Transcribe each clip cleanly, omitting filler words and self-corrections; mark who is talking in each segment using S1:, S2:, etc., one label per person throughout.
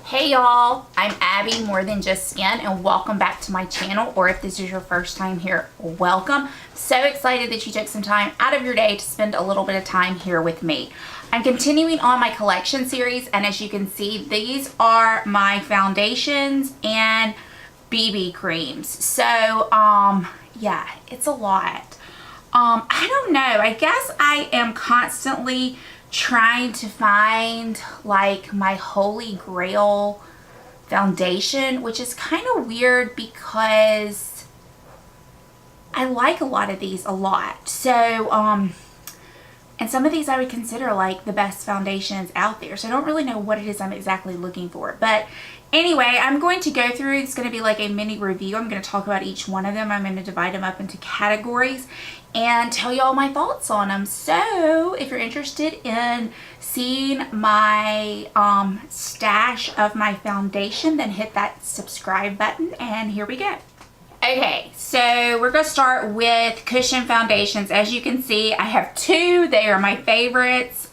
S1: Hey y'all, I'm Abby, More Than Just Skin, and welcome back to my channel, or if this is your first time here, welcome. So excited that you took some time out of your day to spend a little bit of time here with me. I'm continuing on my collection series, and as you can see, these are my foundations and BB creams. So, yeah, it's a lot. I don't know, I guess I am constantly trying to find like my holy grail foundation, which is kind of weird because I like a lot of these a lot. So and some of these I would consider like the best foundations out there, so I don't really know what it is I'm exactly looking for. But anyway, I'm going to go through, it's going to be like a mini review. I'm going to talk about each one of them. I'm going to divide them up into categories and tell you all my thoughts on them. So if you're interested in seeing my stash of my foundation, then hit that subscribe button, and here we go. Okay, so we're going to start with cushion foundations. As you can see, I have two. They are my favorites.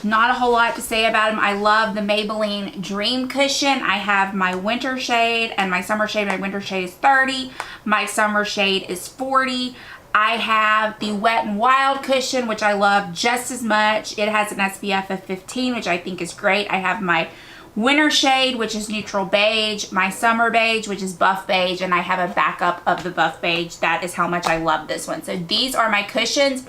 S1: Not a whole lot to say about them. I love the Maybelline Dream Cushion. I have my winter shade and my summer shade. My winter shade is 30. My summer shade is 40. I have the Wet n Wild cushion, which I love just as much. It has an SPF of 15, which I think is great. I have my winter shade, which is neutral beige, my summer beige, which is buff beige, and I have a backup of the buff beige. That is how much I love this one. So these are my cushions.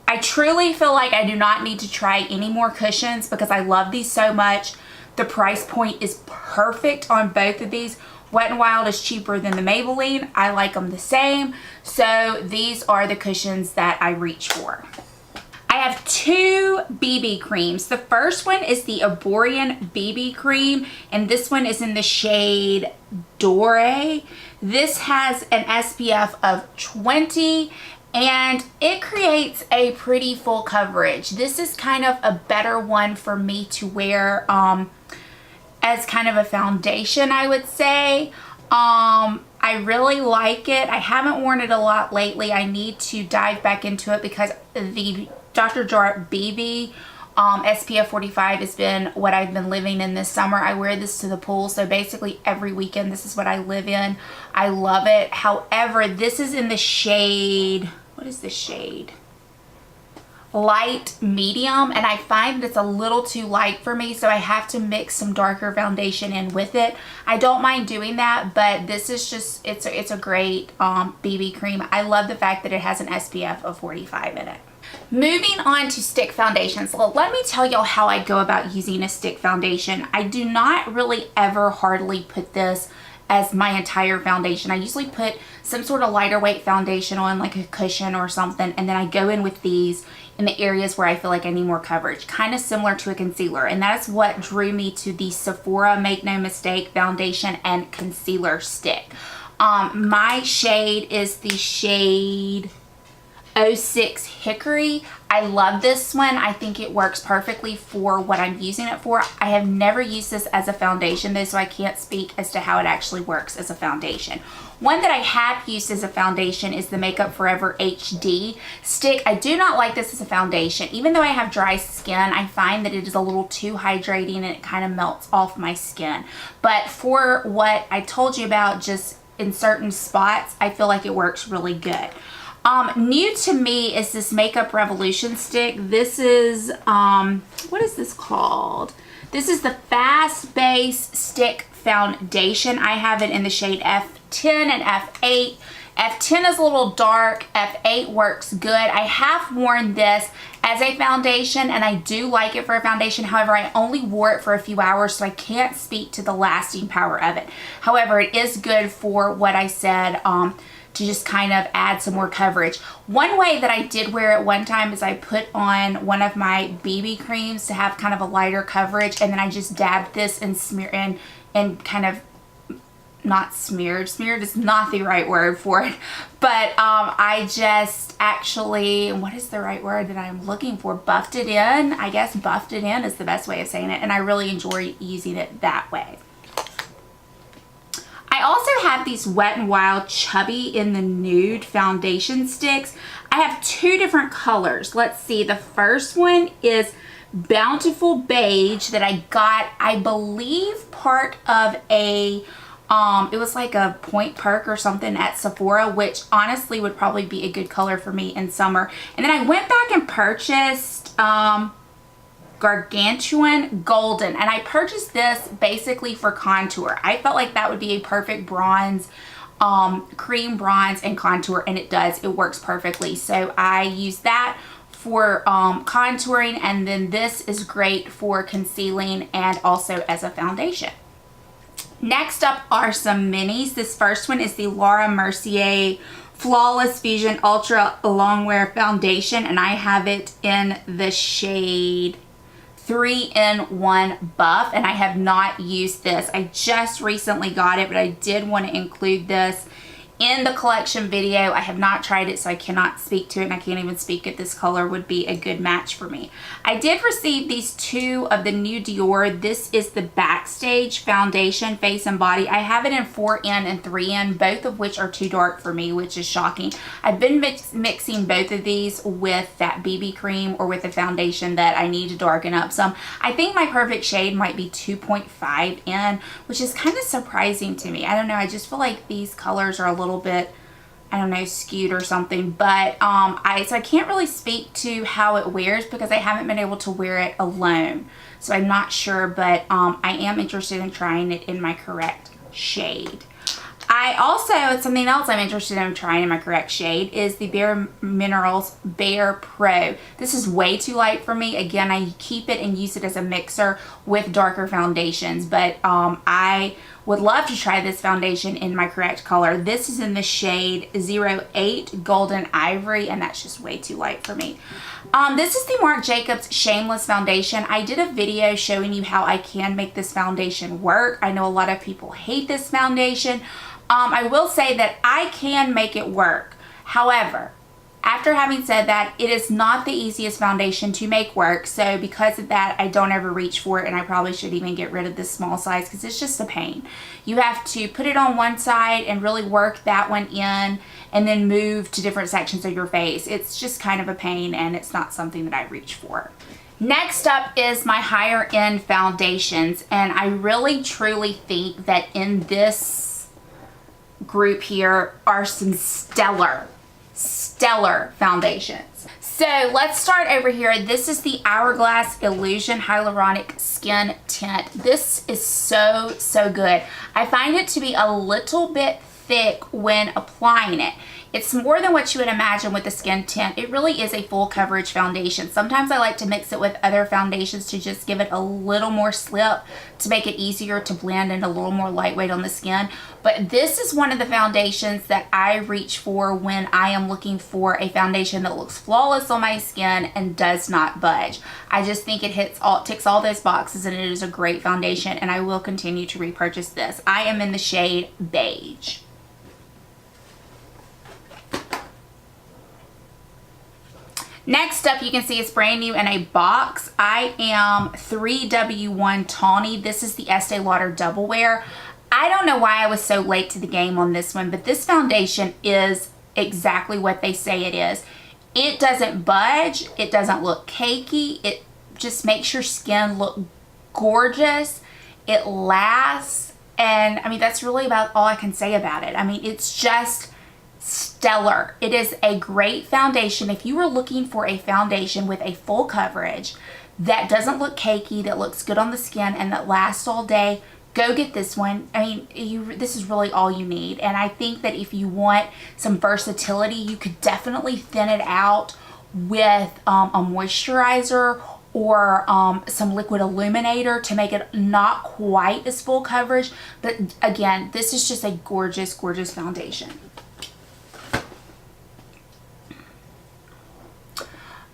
S1: I truly feel like I do not need to try any more cushions because I love these so much. The price point is perfect on both of these. Wet n Wild is cheaper than the Maybelline. I like them the same. So these are the cushions that I reach for. I have two BB creams. The first one is the Arborian BB cream, and this one is in the shade Dore. This has an SPF of 20. And it creates a pretty full coverage. This is kind of a better one for me to wear as kind of a foundation, I would say. I really like it. I haven't worn it a lot lately. I need to dive back into it because the Dr. Jart BB SPF 45 has been what I've been living in this summer. I wear this to the pool, so basically every weekend this is what I live in. I love it. However, this is in the shade, what is this shade? Light medium, and I find that it's a little too light for me, so I have to mix some darker foundation in with it. I don't mind doing that, but this is just, it's a great BB cream. I love the fact that it has an SPF of 45 in it. Moving on to stick foundations. Well, let me tell y'all how I go about using a stick foundation. I do not really ever hardly put this as my entire foundation. I usually put some sort of lighter weight foundation on, like a cushion or something, and then I go in with these in the areas where I feel like I need more coverage, kind of similar to a concealer. And that is what drew me to the Sephora Make No Mistake foundation and concealer stick. My shade is the shade 06 Hickory. I love this one. I think it works perfectly for what I'm using it for. I have never used this as a foundation though, so I can't speak as to how it actually works as a foundation. One that I have used as a foundation is the Makeup Forever HD stick. I do not like this as a foundation. Even though I have dry skin, I find that it is a little too hydrating and it kind of melts off my skin. But for what I told you about, just in certain spots, I feel like it works really good. New to me is this Makeup Revolution stick. This is, what is this called? This is the Fast Base Stick Foundation. I have it in the shade F10 and F8. F10 is a little dark. F8 works good. I have worn this as a foundation, and I do like it for a foundation. However, I only wore it for a few hours, so I can't speak to the lasting power of it. However, it is good for what I said, to just kind of add some more coverage. One way that I did wear it one time is I put on one of my BB creams to have kind of a lighter coverage, and then I just dabbed this and smear in and kind of, not smeared is not the right word for it, but I just actually, what is the right word that I'm looking for? Buffed it in. I guess buffed it in is the best way of saying it, and I really enjoy using it that way. I also have these Wet n Wild Chubby in the Nude foundation sticks. I have two different colors. Let's see. The first one is Bountiful Beige that I got, I believe, part of a, it was like a Point Perk or something at Sephora, which honestly would probably be a good color for me in summer. And then I went back and purchased Gargantuan Golden, and I purchased this basically for contour. I felt like that would be a perfect bronze, cream bronze and contour, and it does. It works perfectly. So I use that for contouring, and then this is great for concealing and also as a foundation. Next up are some minis. This first one is the Laura Mercier Flawless Fusion Ultra Longwear Foundation, and I have it in the shade 3-in-1 Buff, and I have not used this. I just recently got it, but I did want to include this in the collection video. I have not tried it, so I cannot speak to it, and I can't even speak if this color would be a good match for me. I did receive these two of the new Dior. This is the Backstage Foundation Face and Body. I have it in 4N and 3N, both of which are too dark for me, which is shocking. I've been mixing both of these with that BB cream or with a foundation that I need to darken up some. I think my perfect shade might be 2.5N, which is kind of surprising to me. I don't know, I just feel like these colors are a little bit, I don't know, skewed or something, but so I can't really speak to how it wears because I haven't been able to wear it alone, so I'm not sure, but I am interested in trying it in my correct shade. I also, something else I'm interested in trying in my correct shade is the Bare Minerals Bare Pro. This is way too light for me. Again, I keep it and use it as a mixer with darker foundations, but I would love to try this foundation in my correct color. This is in the shade 08 Golden Ivory, and that's just way too light for me. This is the Marc Jacobs Shameless Foundation. I did a video showing you how I can make this foundation work. I know a lot of people hate this foundation. I will say that I can make it work. However, after having said that, it is not the easiest foundation to make work. So because of that, I don't ever reach for it, and I probably should even get rid of this small size because it's just a pain. You have to put it on one side and really work that one in and then move to different sections of your face. It's just kind of a pain, and it's not something that I reach for. Next up is my higher end foundations, and I really truly think that in this group here are some stellar foundations. So let's start over here. This is the Hourglass Illusion Hyaluronic Skin Tint. This is so good. I find it to be a little bit thick when applying it. It's more than what you would imagine with the skin tint. It really is a full coverage foundation. Sometimes I like to mix it with other foundations to just give it a little more slip to make it easier to blend and a little more lightweight on the skin. But this is one of the foundations that I reach for when I am looking for a foundation that looks flawless on my skin and does not budge. I just think it ticks all those boxes, and it is a great foundation, and I will continue to repurchase this. I am in the shade Beige. Next up, you can see it's brand new in a box. I am 3W1 Tawny. This is the Estee Lauder Double Wear. I don't know why I was so late to the game on this one, but this foundation is exactly what they say it is. It doesn't budge. It doesn't look cakey. It just makes your skin look gorgeous. It lasts. And I mean, that's really about all I can say about it. I mean, it's just stellar. It is a great foundation. If you were looking for a foundation with a full coverage that doesn't look cakey, that looks good on the skin, and that lasts all day, go get this one. I mean, this is really all you need. And I think that if you want some versatility, you could definitely thin it out with a moisturizer or some liquid illuminator to make it not quite as full coverage. But again, this is just a gorgeous foundation.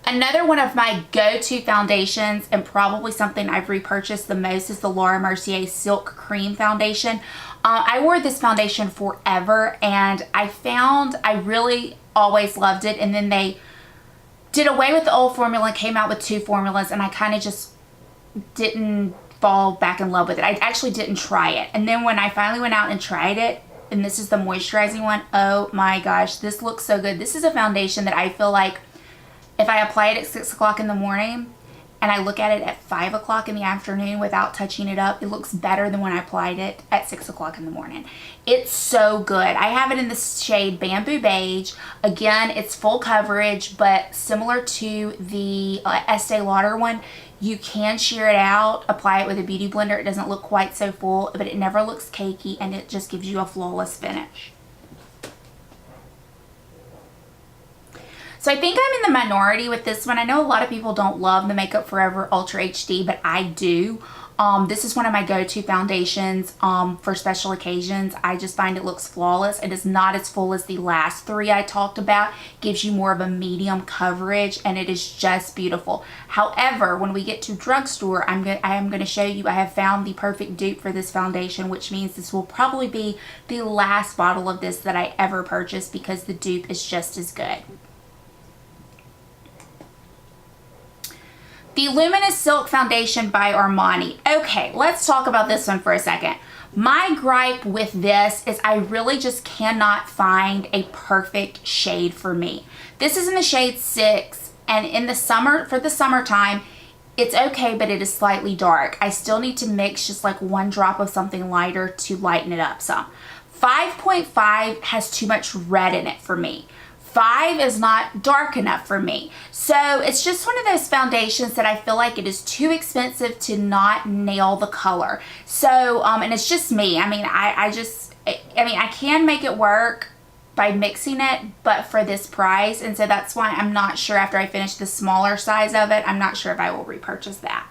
S1: Another one of my go-to foundations, and probably something I've repurchased the most, is the Laura Mercier Silk Cream Foundation. I wore this foundation forever, and I found I really always loved it, and then they did away with the old formula and came out with two formulas, and I kind of just didn't fall back in love with it. I actually didn't try it. And then when I finally went out and tried it, and this is the moisturizing one, oh my gosh, this looks so good. This is a foundation that I feel like if I apply it at 6 o'clock in the morning, and I look at it at 5 o'clock in the afternoon without touching it up, it looks better than when I applied it at 6 o'clock in the morning. It's so good. I have it in the shade Bamboo Beige. Again, it's full coverage, but similar to the Estee Lauder one, you can sheer it out, apply it with a beauty blender. It doesn't look quite so full, but it never looks cakey, and it just gives you a flawless finish. So I think I'm in the minority with this one. I know a lot of people don't love the Makeup Forever Ultra HD, but I do. This is one of my go-to foundations for special occasions. I just find it looks flawless. It is not as full as the last three I talked about. Gives you more of a medium coverage, and it is just beautiful. However, when we get to drugstore, I am going to show you I have found the perfect dupe for this foundation, which means this will probably be the last bottle of this that I ever purchase because the dupe is just as good. The Luminous Silk Foundation by Armani. Okay, let's talk about this one for a second. My gripe with this is I really just cannot find a perfect shade for me. This is in the shade 6, and in the summer, for the summertime, it's okay, but it is slightly dark. I still need to mix just like one drop of something lighter to lighten it up some. 5.5 has too much red in it for me. 5 is not dark enough for me. So it's just one of those foundations that I feel like it is too expensive to not nail the color. So, and it's just me. I mean, I can make it work by mixing it, but for this price. And so that's why I'm not sure after I finish the smaller size of it, I'm not sure if I will repurchase that.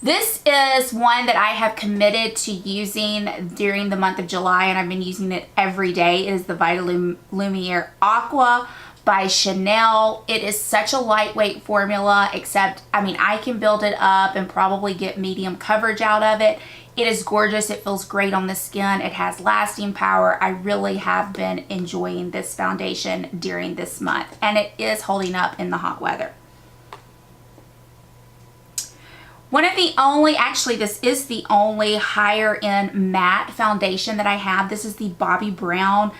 S1: This is one that I have committed to using during the month of July, and I've been using it every day. It is the Vita Lumiere Aqua by Chanel. It is such a lightweight formula, except, I mean, I can build it up and probably get medium coverage out of it. It is gorgeous. It feels great on the skin. It has lasting power. I really have been enjoying this foundation during this month, and it is holding up in the hot weather. One of the only, actually this is the only higher end matte foundation that I have. This is the Bobbi Brown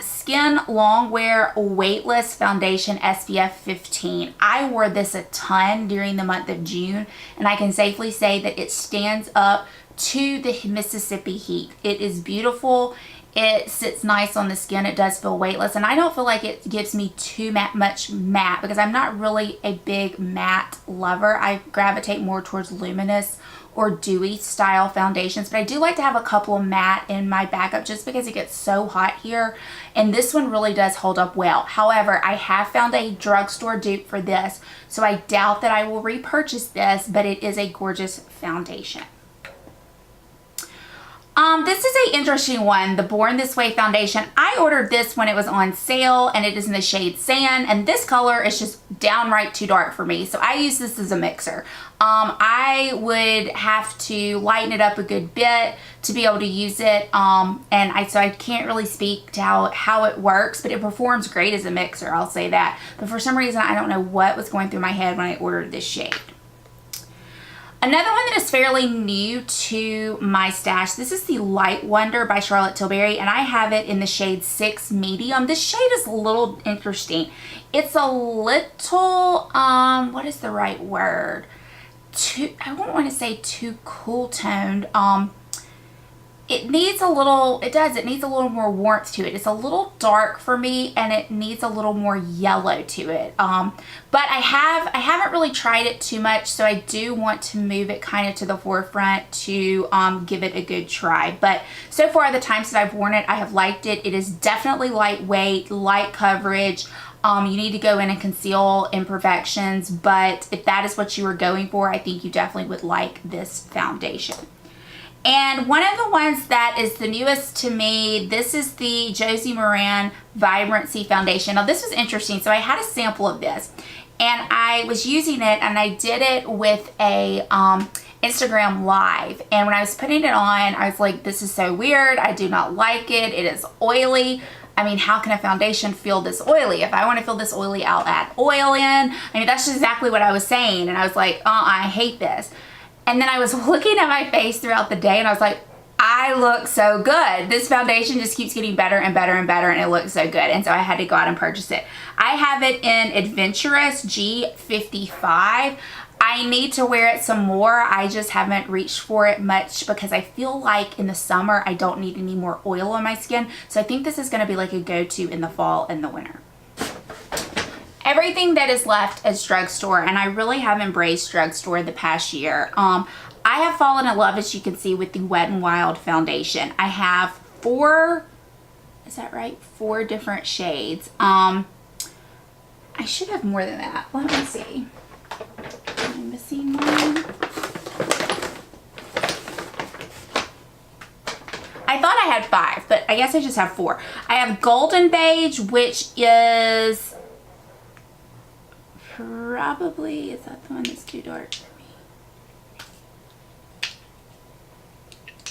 S1: Skin Longwear Weightless Foundation SPF 15. I wore this a ton during the month of June, and I can safely say that it stands up to the Mississippi heat. It is beautiful. It sits nice on the skin. It does feel weightless, and I don't feel like it gives me too much matte because I'm not really a big matte lover. I gravitate more towards luminous or dewy style foundations, but I do like to have a couple of matte in my backup just because it gets so hot here, and this one really does hold up well. However, I have found a drugstore dupe for this, so I doubt that I will repurchase this, but it is a gorgeous foundation. This is an interesting one, the Born This Way foundation. I ordered this when it was on sale, and it is in the shade Sand, and this color is just downright too dark for me, so I use this as a mixer. I would have to lighten it up a good bit to be able to use it, so I can't really speak to how it works, but it performs great as a mixer, I'll say that. But for some reason, I don't know what was going through my head when I ordered this shade. Another one that is fairly new to my stash, this is the Light Wonder by Charlotte Tilbury, and I have it in the shade 6 Medium. This shade is a little interesting. It's a little, what is the right word? I won't want to say too cool toned. It needs a little, it needs a little more warmth to it. It's a little dark for me, and it needs a little more yellow to it. But I haven't really tried it too much, so I do want to move it kind of to the forefront to give it a good try. But so far, the times that I've worn it, I have liked it. It is definitely lightweight, light coverage. You need to go in and conceal imperfections, but if that is what you were going for, I think you definitely would like this foundation. And one of the ones that is the newest to me, this is the Josie Maran Vibrancy Foundation. Now this was interesting. So I had a sample of this, and I was using it, and I did it with a Instagram live. And when I was putting it on, I was like, this is so weird. I do not like it. It is oily. I mean, how can a foundation feel this oily? If I want to feel this oily, I'll add oil in. I mean, that's just exactly what I was saying. And I was like, I hate this. And then I was looking at my face throughout the day, and I was like, I look so good. This foundation just keeps getting better and better and better, and it looks so good. And so I had to go out and purchase it. I have it in Adventurous G55. I need to wear it some more. I just haven't reached for it much because I feel like in the summer I don't need any more oil on my skin. So I think this is going to be like a go-to in the fall and the winter. Everything that is left is drugstore, and I really have embraced drugstore the past year. I have fallen in love, as you can see, with the Wet n Wild foundation. I have 4, is that right? 4 different shades. I should have more than that. Let me see. I'm missing one. I thought I had 5, but I guess I just have 4. I have Golden Beige, which is probably, is that the one that's too dark for me?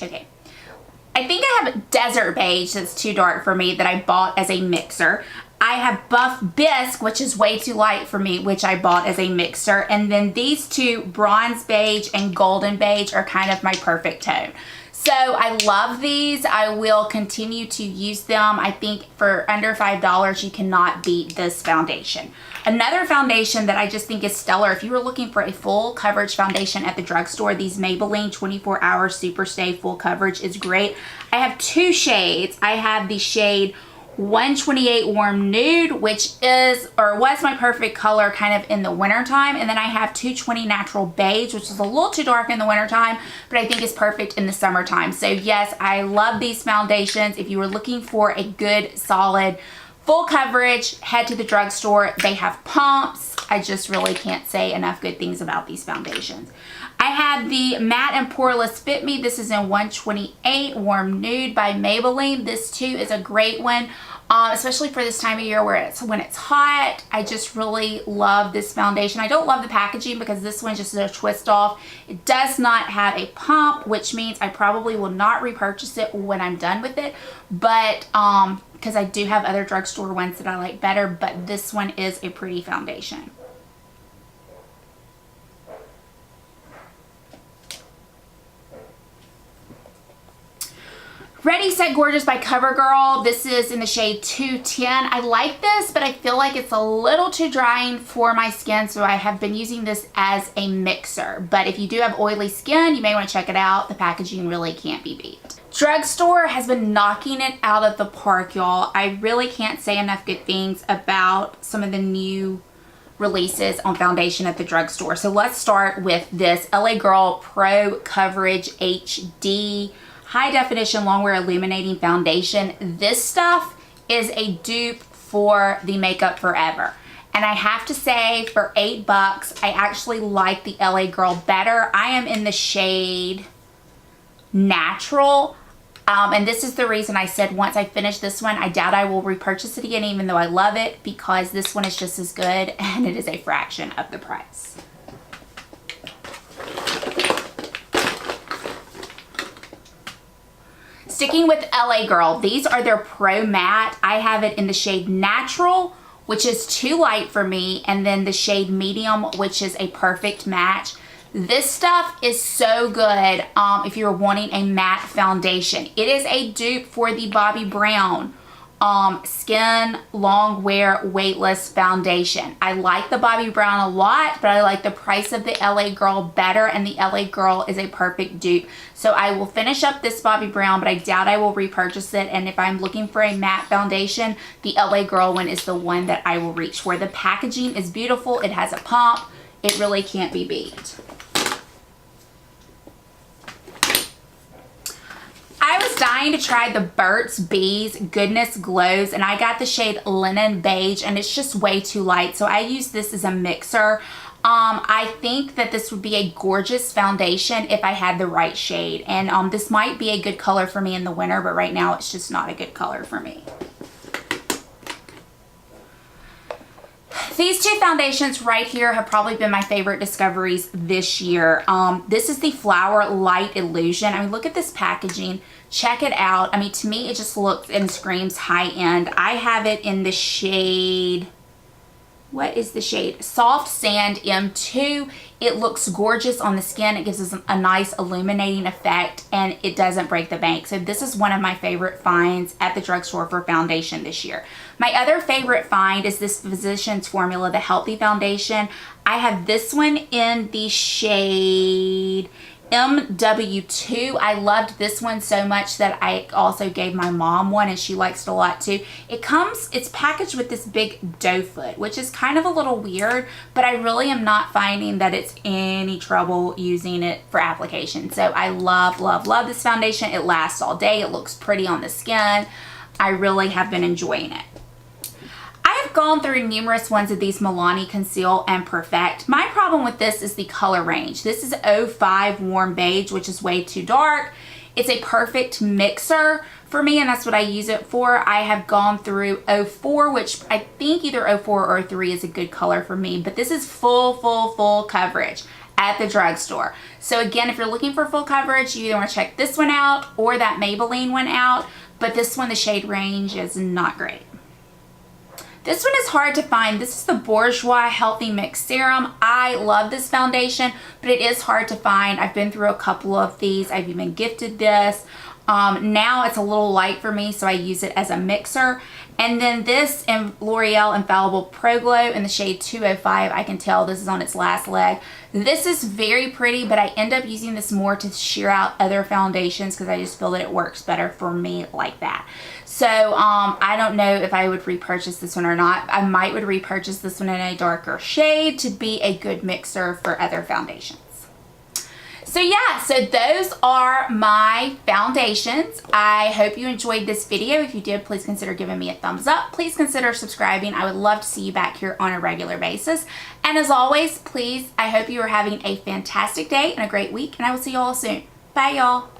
S1: Okay. I think I have Desert Beige that's too dark for me that I bought as a mixer. I have Buff Bisque, which is way too light for me, which I bought as a mixer. And then these two, Bronze Beige and Golden Beige, are kind of my perfect tone. So I love these. I will continue to use them. I think for under $5, you cannot beat this foundation. Another foundation that I just think is stellar, if you were looking for a full coverage foundation at the drugstore, these Maybelline 24 Hour Super Stay Full Coverage is great. I have 2 shades. I have the shade 128 Warm Nude, which is, or was, my perfect color kind of in the winter time. And then I have 220 Natural Beige, which is a little too dark in the winter time, but I think is perfect in the summertime. So yes, I love these foundations. If you were looking for a good, solid, full coverage, head to the drugstore. They have pumps. I just really can't say enough good things about these foundations. I have the Matte and Poreless Fit Me. This is in 128 Warm Nude by Maybelline. This too is a great one, especially for this time of year where when it's hot. I just really love this foundation. I don't love the packaging because this one just is a twist off. It does not have a pump, which means I probably will not repurchase it when I'm done with it. But because I do have other drugstore ones that I like better, but this one is a pretty foundation. Ready, Set, Gorgeous by CoverGirl. This is in the shade 210. I like this, but I feel like it's a little too drying for my skin, so I have been using this as a mixer. But if you do have oily skin, you may want to check it out. The packaging really can't be beat. Drugstore has been knocking it out of the park, y'all. I really can't say enough good things about some of the new releases on foundation at the drugstore. So let's start with this LA Girl Pro Coverage HD High Definition Longwear Illuminating Foundation. This stuff is a dupe for the Makeup Forever. And I have to say, for $8, I actually like the LA Girl better. I am in the shade Natural. And this is the reason I said once I finish this one, I doubt I will repurchase it again, even though I love it, because this one is just as good and it is a fraction of the price. Sticking with LA Girl, these are their Pro Matte. I have it in the shade Natural, which is too light for me, and then the shade Medium, which is a perfect match. This stuff is so good if you're wanting a matte foundation. It is a dupe for the Bobbi Brown Skin Long Wear Weightless Foundation. I like the Bobbi Brown a lot, but I like the price of the LA Girl better, and the LA Girl is a perfect dupe. So I will finish up this Bobbi Brown, but I doubt I will repurchase it. And if I'm looking for a matte foundation, the LA Girl one is the one that I will reach for. The packaging is beautiful. It has a pump. It really can't be beat. I was dying to try the Burt's Bees Goodness Glows, and I got the shade Linen Beige, and it's just way too light, so I use this as a mixer. I think that this would be a gorgeous foundation if I had the right shade, and this might be a good color for me in the winter, but right now it's just not a good color for me. These two foundations right here have probably been my favorite discoveries this year. This is the Flower Light Illusion. I mean, look at this packaging. Check it out. I mean, to me, it just looks and screams high-end. I have it in the shade what is the shade? Soft Sand M2. It looks gorgeous on the skin. It gives us a nice illuminating effect, and it doesn't break the bank. So this is one of my favorite finds at the drugstore for foundation this year. My other favorite find is this Physicians Formula, the Healthy Foundation. I have this one in the shade MW2. I loved this one so much that I also gave my mom one, and she likes it a lot too. It's packaged with this big doe foot, which is kind of a little weird, but I really am not finding that it's any trouble using it for application. So I love, love, love this foundation. It lasts all day. It looks pretty on the skin. I really have been enjoying it. I've gone through numerous ones of these Milani Conceal and Perfect. My problem with this is the color range. This is 05 Warm Beige, which is way too dark. It's a perfect mixer for me, and that's what I use it for. I have gone through 04, which I think either 04 or 03 is a good color for me, but this is full coverage at the drugstore. So again, if you're looking for full coverage, you either want to check this one out or that Maybelline one out, but this one, the shade range is not great. This one is hard to find. This is the Bourjois Healthy Mix Serum. I love this foundation, but it is hard to find. I've been through a couple of these. I've even gifted this. Now it's a little light for me, so I use it as a mixer. And then this in L'Oreal Infallible Pro Glow in the shade 205. I can tell this is on its last leg. This is very pretty, but I end up using this more to sheer out other foundations because I just feel that it works better for me like that. So I don't know if I would repurchase this one or not. I would repurchase this one in a darker shade to be a good mixer for other foundations. So yeah, so those are my foundations. I hope you enjoyed this video. If you did, please consider giving me a thumbs up. Please consider subscribing. I would love to see you back here on a regular basis. And as always, please, I hope you are having a fantastic day and a great week, and I will see you all soon. Bye, y'all.